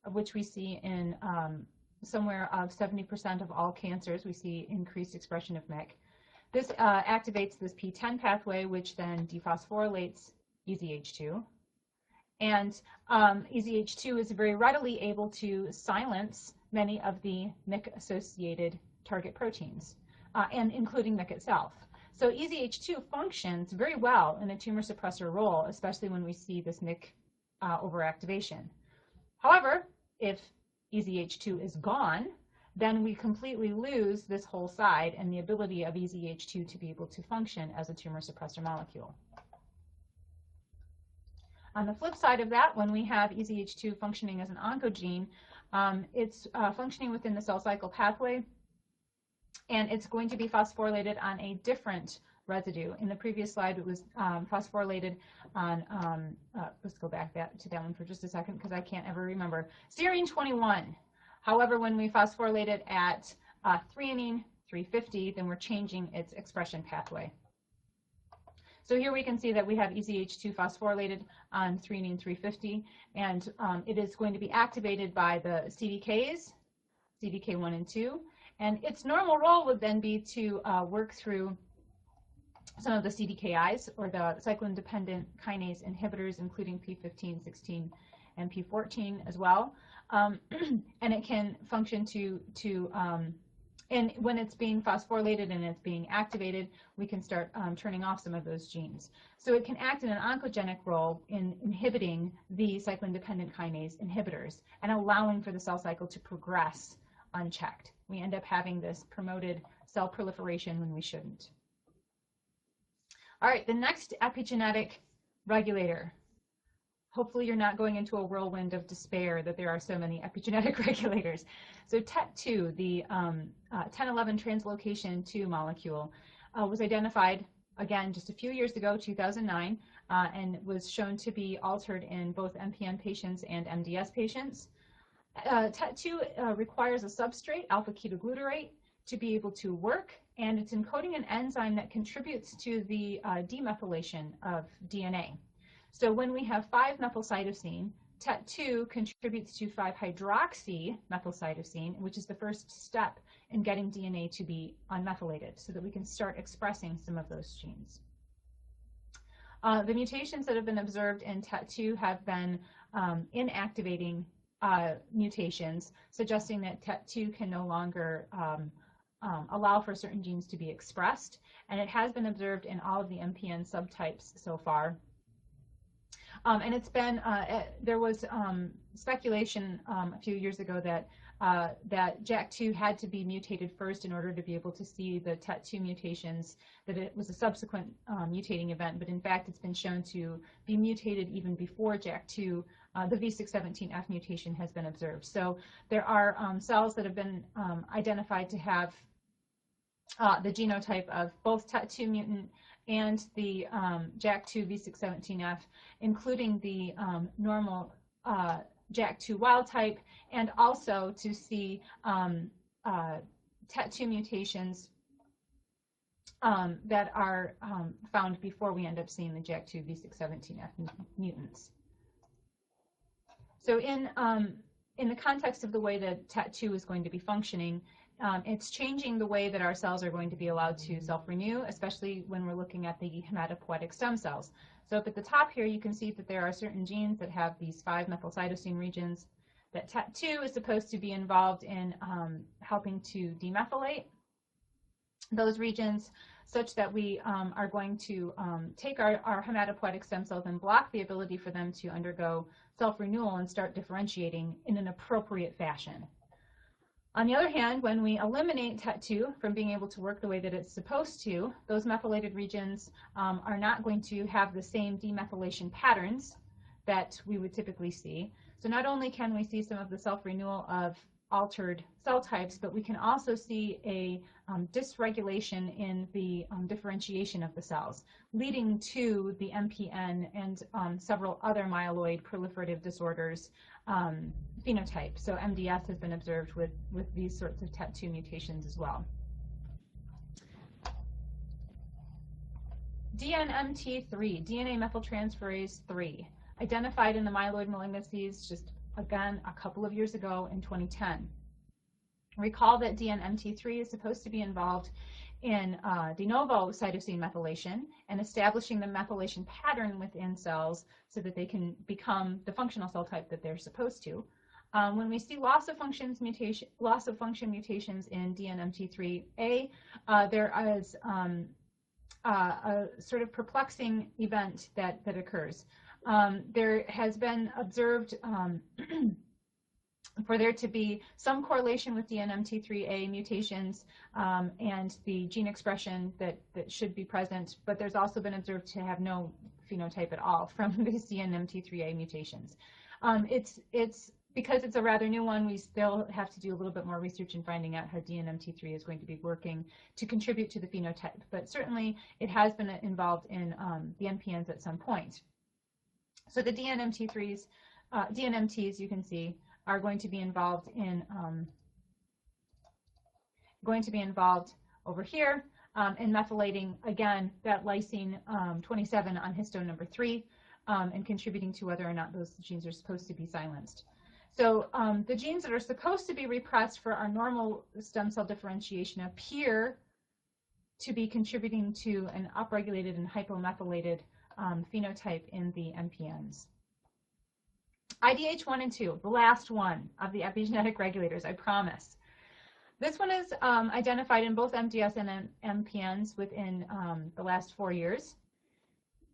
of which we see in somewhere of 70% of all cancers, we see increased expression of MYC. This activates this P10 pathway, which then dephosphorylates EZH2. And EZH2 is very readily able to silence many of the MYC-associated target proteins, and including MYC itself. So EZH2 functions very well in a tumor suppressor role, especially when we see this MYC overactivation. However, if EZH2 is gone, then we completely lose this whole side and the ability of EZH2 to be able to function as a tumor suppressor molecule. On the flip side of that, when we have EZH2 functioning as an oncogene, it's functioning within the cell cycle pathway, and it's going to be phosphorylated on a different residue. In the previous slide, it was phosphorylated on, let's go back to that one for just a second because I can't ever remember, serine 21. However, when we phosphorylate it at threonine 350, then we're changing its expression pathway. So here we can see that we have EZH2 phosphorylated on threonine 350, and it is going to be activated by the CDKs, CDK1 and 2, and its normal role would then be to work through some of the CDKIs, or the cyclin-dependent kinase inhibitors, including P15, 16, and P14 as well. And it can function and when it's being phosphorylated and it's being activated, we can start turning off some of those genes. So it can act in an oncogenic role in inhibiting the cyclin-dependent kinase inhibitors and allowing for the cell cycle to progress unchecked. We end up having this promoted cell proliferation when we shouldn't. All right, the next epigenetic regulator. Hopefully you're not going into a whirlwind of despair that there are so many epigenetic regulators. So TET2, the 1011 translocation 2 molecule, was identified, again, just a few years ago, 2009, and was shown to be altered in both MPN patients and MDS patients. TET2 requires a substrate, alpha-ketoglutarate, to be able to work, and it's encoding an enzyme that contributes to the demethylation of DNA. So when we have 5-methylcytosine, TET2 contributes to 5-hydroxymethylcytosine, which is the first step in getting DNA to be unmethylated so that we can start expressing some of those genes. The mutations that have been observed in TET2 have been inactivating mutations, suggesting that TET2 can no longer allow for certain genes to be expressed, and it has been observed in all of the MPN subtypes so far. And it's been, there was speculation a few years ago that JAK2 had to be mutated first in order to be able to see the TET2 mutations, that it was a subsequent mutating event, but in fact it's been shown to be mutated even before JAK2, the V617F mutation has been observed. So there are cells that have been identified to have the genotype of both TET2 mutant and the JAK2 V617F, including the normal JAK2 wild type, and also to see TET2 mutations that are found before we end up seeing the JAK2 V617F mutants. So in the context of the way that TET2 is going to be functioning, it's changing the way that our cells are going to be allowed to self-renew, especially when we're looking at the hematopoietic stem cells. So up at the top here, you can see that there are certain genes that have these 5-methylcytosine regions, that TET2 is supposed to be involved in helping to demethylate those regions, such that we are going to take our hematopoietic stem cells and block the ability for them to undergo self-renewal and start differentiating in an appropriate fashion. On the other hand, when we eliminate TET2 from being able to work the way that it's supposed to, those methylated regions are not going to have the same demethylation patterns that we would typically see. So not only can we see some of the self-renewal of altered cell types, but we can also see a dysregulation in the differentiation of the cells, leading to the MPN and several other myeloid proliferative disorders phenotype. So MDS has been observed with these sorts of TET2 mutations as well. DNMT3, DNA methyltransferase 3, identified in the myeloid malignancies just, again, a couple of years ago in 2010. Recall that DNMT3 is supposed to be involved in de novo cytosine methylation and establishing the methylation pattern within cells so that they can become the functional cell type that they're supposed to. When we see loss of function mutations in DNMT3A, there is a sort of perplexing event that occurs. There has been observed for there to be some correlation with DNMT3A mutations and the gene expression that should be present, but there's also been observed to have no phenotype at all from these DNMT3A mutations. It's because it's a rather new one, we still have to do a little bit more research in finding out how DNMT3 is going to be working to contribute to the phenotype, but certainly it has been involved in the MPNs at some point. So the DNMT3s, DNMTs, you can see, are going to be involved in over here in methylating again that lysine 27 on histone number 3 and contributing to whether or not those genes are supposed to be silenced. So the genes that are supposed to be repressed for our normal stem cell differentiation appear to be contributing to an upregulated and hypomethylated phenotype in the MPNs. IDH1 and 2, the last one of the epigenetic regulators, I promise. This one is identified in both MDS and MPNs within the last 4 years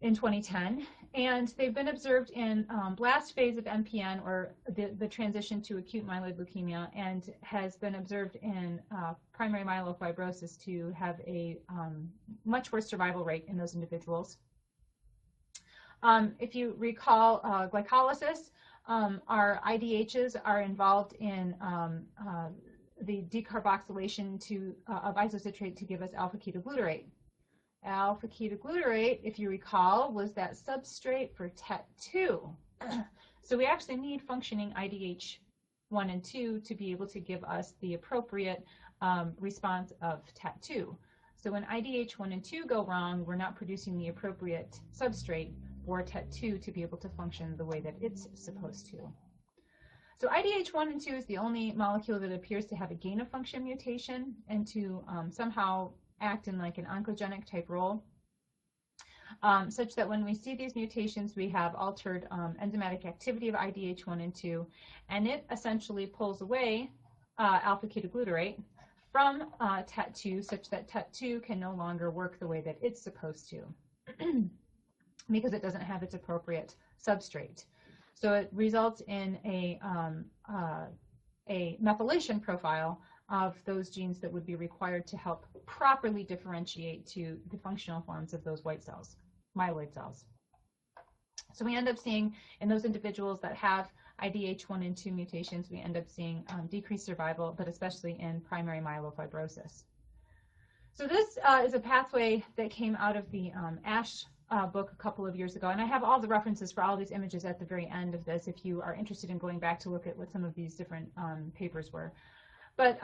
in 2010, and they've been observed in blast phase of MPN, or the transition to acute myeloid leukemia, and has been observed in primary myelofibrosis to have a much worse survival rate in those individuals. If you recall glycolysis, our IDHs are involved in the decarboxylation of isocitrate to give us alpha-ketoglutarate. Alpha-ketoglutarate, if you recall, was that substrate for TET2. So we actually need functioning IDH1 and 2 to be able to give us the appropriate response of TET2. So when IDH1 and 2 go wrong, we're not producing the appropriate substrate for TET2 to be able to function the way that it's supposed to. So IDH1 and 2 is the only molecule that appears to have a gain of function mutation and to somehow act in like an oncogenic type role, such that when we see these mutations, we have altered enzymatic activity of IDH1 and 2, and it essentially pulls away alpha-ketoglutarate from TET2 such that TET2 can no longer work the way that it's supposed to because it doesn't have its appropriate substrate. So it results in a methylation profile of those genes that would be required to help properly differentiate to the functional forms of those white cells, myeloid cells. So we end up seeing in those individuals that have IDH1 and 2 mutations, we end up seeing decreased survival, but especially in primary myelofibrosis. So this is a pathway that came out of the ASH book a couple of years ago, and I have all the references for all these images at the very end of this if you are interested in going back to look at what some of these different papers were. But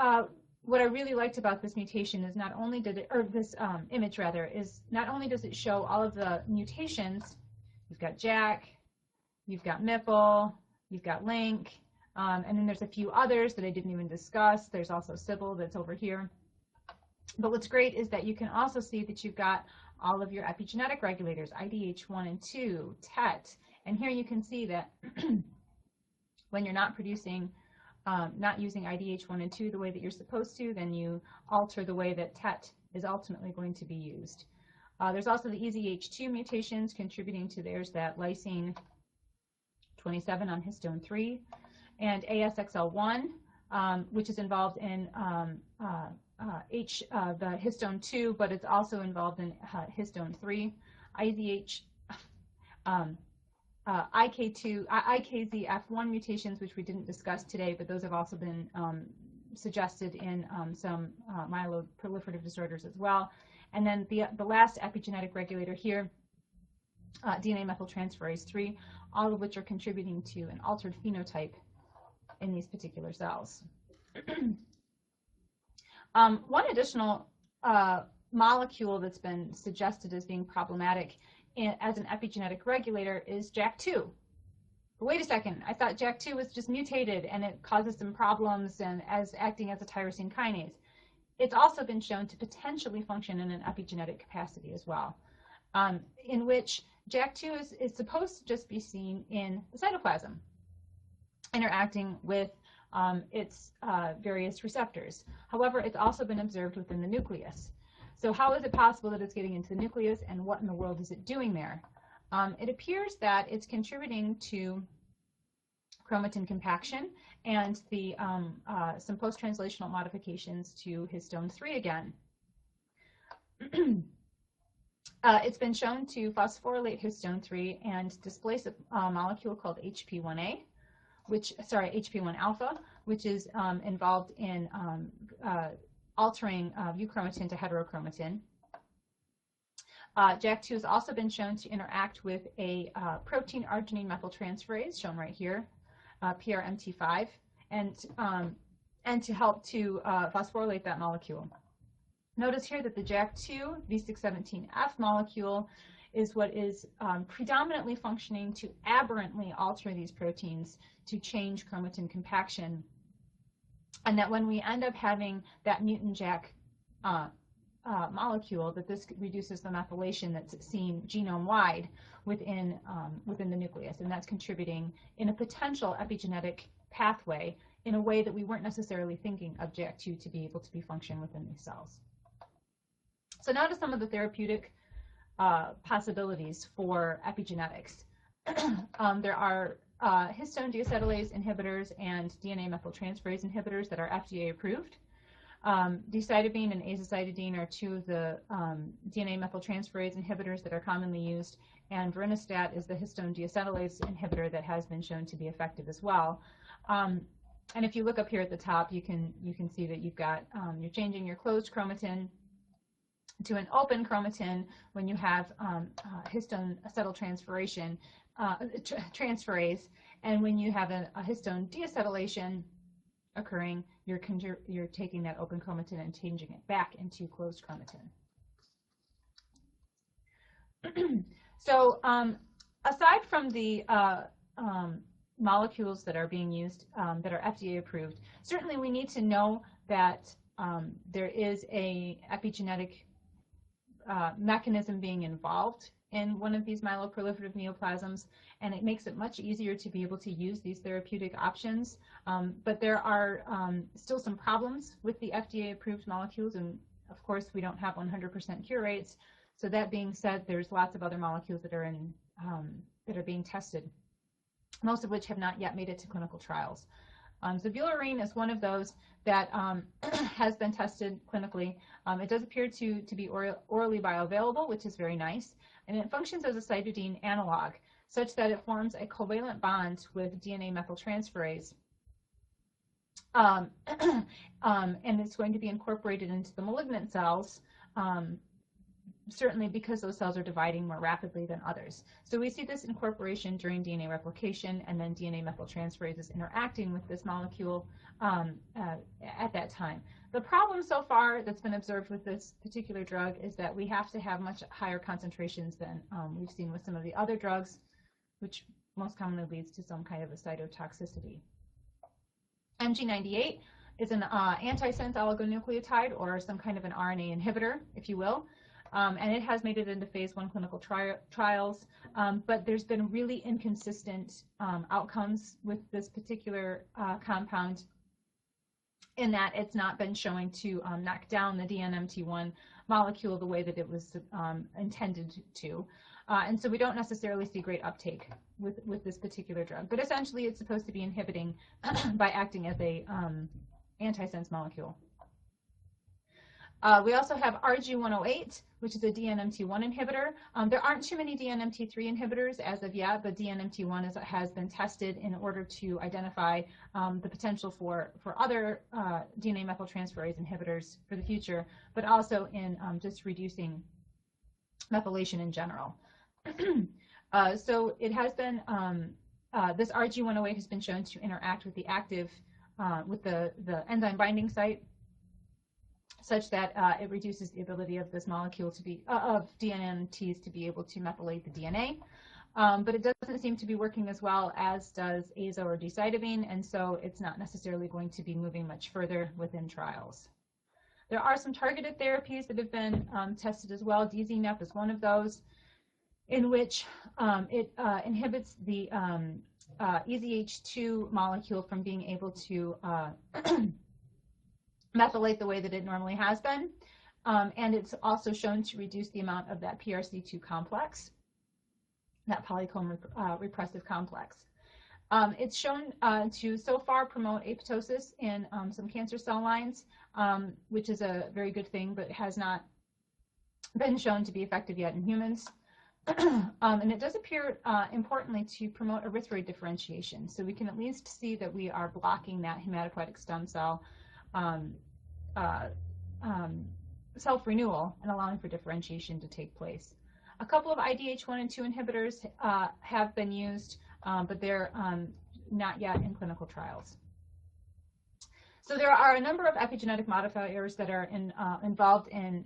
what I really liked about this mutation is not only did it, or this image rather, is not only does it show all of the mutations. You've got JAK, you've got MPL, you've got LNK, and then there's a few others that I didn't even discuss. There's also Sybil that's over here. But what's great is that you can also see that you've got all of your epigenetic regulators, IDH1 and 2, TET, and here you can see that when you're not producing, not using IDH1 and 2 the way that you're supposed to, then you alter the way that TET is ultimately going to be used. There's also the EZH2 mutations contributing to there's that lysine 27 on histone 3, and ASXL1, which is involved in the histone 2, but it's also involved in histone 3. IKZF1 mutations, which we didn't discuss today, but those have also been suggested in some myeloproliferative disorders as well. And then the last epigenetic regulator here, DNA methyltransferase 3, all of which are contributing to an altered phenotype in these particular cells. One additional molecule that's been suggested as being problematic as an epigenetic regulator is JAK2. But wait a second, I thought JAK2 was just mutated and it causes some problems and as acting as a tyrosine kinase. It's also been shown to potentially function in an epigenetic capacity as well, in which JAK2 is supposed to just be seen in the cytoplasm, interacting with its various receptors. However, it's also been observed within the nucleus. So how is it possible that it's getting into the nucleus, and what in the world is it doing there? It appears that it's contributing to chromatin compaction and the some post-translational modifications to histone 3 again. It's been shown to phosphorylate histone 3 and displace a molecule called HP1A, HP1 alpha, which is involved in altering euchromatin to heterochromatin. JAK2 has also been shown to interact with a protein arginine methyltransferase, shown right here, PRMT5, and to help to phosphorylate that molecule. Notice here that the JAK2 V617F molecule is what is predominantly functioning to aberrantly alter these proteins to change chromatin compaction, and that when we end up having that mutant JAK molecule, that this reduces the methylation that's seen genome-wide within the nucleus, and that's contributing in a potential epigenetic pathway in a way that we weren't necessarily thinking of JAK2 to be able to be function within these cells. So now to some of the therapeutic possibilities for epigenetics. There are histone deacetylase inhibitors and DNA methyltransferase inhibitors that are FDA approved. Decitabine and azacitidine are two of the DNA methyltransferase inhibitors that are commonly used, and verinostat is the histone deacetylase inhibitor that has been shown to be effective as well. And if you look up here at the top, you can see that you've got you're changing your closed chromatin to an open chromatin when you have histone acetyltransferase, and when you have a histone deacetylation occurring, you're taking that open chromatin and changing it back into closed chromatin. So aside from the molecules that are being used that are FDA approved, certainly we need to know that there is a epigenetic mechanism being involved in one of these myeloproliferative neoplasms, and it makes it much easier to be able to use these therapeutic options. But there are still some problems with the FDA-approved molecules, and of course we don't have 100% cure rates. So that being said, there's lots of other molecules that are being tested, most of which have not yet made it to clinical trials. Zabulurine is one of those that has been tested clinically. It does appear to be orally bioavailable, which is very nice, and it functions as a cytidine analog, such that it forms a covalent bond with DNA methyltransferase, and it's going to be incorporated into the malignant cells, certainly because those cells are dividing more rapidly than others. So we see this incorporation during DNA replication, and then DNA methyltransferase is interacting with this molecule at that time. The problem so far that's been observed with this particular drug is that we have to have much higher concentrations than we've seen with some of the other drugs, which most commonly leads to some kind of a cytotoxicity. MG98 is an antisense oligonucleotide, or some kind of an RNA inhibitor, if you will. And it has made it into phase 1 clinical trials, but there's been really inconsistent outcomes with this particular compound, in that it's not been showing to knock down the DNMT1 molecule the way that it was intended to. And so we don't necessarily see great uptake with this particular drug. But essentially it's supposed to be inhibiting by acting as a antisense molecule. We also have RG108, which is a DNMT1 inhibitor. There aren't too many DNMT3 inhibitors as of yet, but DNMT1 has been tested in order to identify the potential for other DNA methyltransferase inhibitors for the future, but also in just reducing methylation in general. So it has been, this RG108 has been shown to interact with the active, with the enzyme binding site, such that it reduces the ability of this molecule to be, of DNMTs to be able to methylate the DNA. But it doesn't seem to be working as well as does azo or decitabine, and so it's not necessarily going to be moving much further within trials. There are some targeted therapies that have been tested as well. DZNEP is one of those, in which it inhibits the EZH2 molecule from being able to methylate the way that it normally has been, and it's also shown to reduce the amount of that PRC2 complex, that polycomb repressive complex. It's shown to so far promote apoptosis in some cancer cell lines, which is a very good thing, but has not been shown to be effective yet in humans. And it does appear, importantly, to promote erythroid differentiation. So we can at least see that we are blocking that hematopoietic stem cell self-renewal and allowing for differentiation to take place. A couple of IDH1 and 2 inhibitors have been used, but they're not yet in clinical trials. So there are a number of epigenetic modifiers that are involved in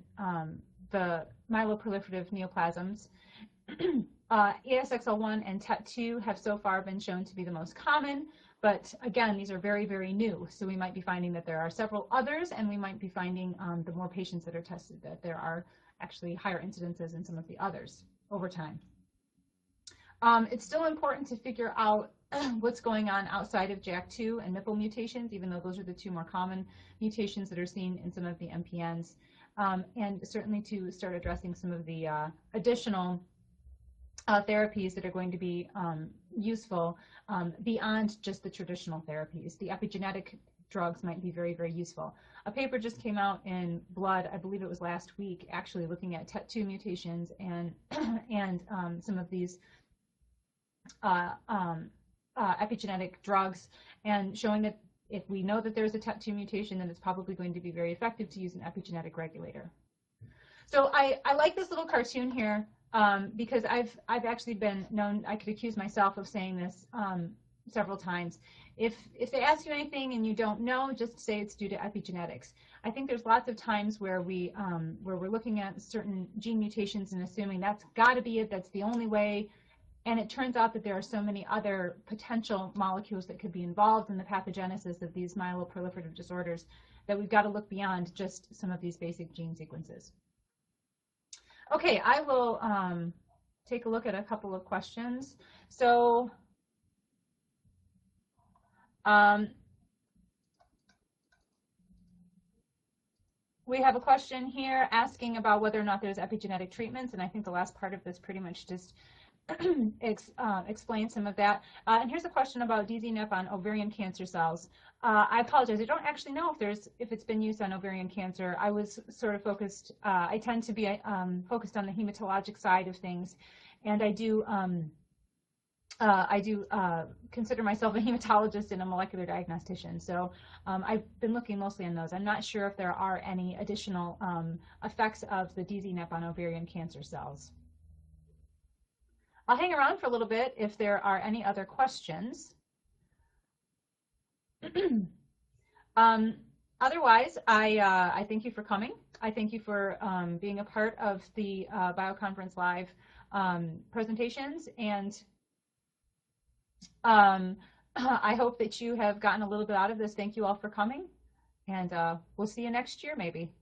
the myeloproliferative neoplasms. ASXL1 and TET2 have so far been shown to be the most common, but again, these are very, very new. So we might be finding that there are several others, and we might be finding the more patients that are tested that there are actually higher incidences in some of the others over time. It's still important to figure out what's going on outside of JAK2 and MPL mutations, even though those are the two more common mutations that are seen in some of the MPNs, and certainly to start addressing some of the additional therapies that are going to be useful beyond just the traditional therapies. The epigenetic drugs might be very, very useful. A paper just came out in Blood, I believe it was last week, actually looking at TET2 mutations and some of these epigenetic drugs, and showing that if we know that there's a TET2 mutation, then it's probably going to be very effective to use an epigenetic regulator. So I like this little cartoon here because I've actually been known, I could accuse myself of saying this several times. If they ask you anything and you don't know, just say it's due to epigenetics. I think there's lots of times where we're looking at certain gene mutations and assuming that's got to be it, that's the only way. And it turns out that there are so many other potential molecules that could be involved in the pathogenesis of these myeloproliferative disorders that we've got to look beyond just some of these basic gene sequences. Okay, I will take a look at a couple of questions. So we have a question here asking about whether or not there's epigenetic treatments, and I think the last part of this pretty much just explain some of that. And here's a question about DZNF on ovarian cancer cells. I apologize, I don't actually know if it's been used on ovarian cancer. I was sort of focused, I tend to be focused on the hematologic side of things, and I do consider myself a hematologist and a molecular diagnostician. So I've been looking mostly on those. I'm not sure if there are any additional effects of the DZNF on ovarian cancer cells. I'll hang around for a little bit if there are any other questions. Otherwise, I thank you for coming. I thank you for being a part of the BioConference Live presentations, and I hope that you have gotten a little bit out of this. Thank you all for coming, and we'll see you next year maybe.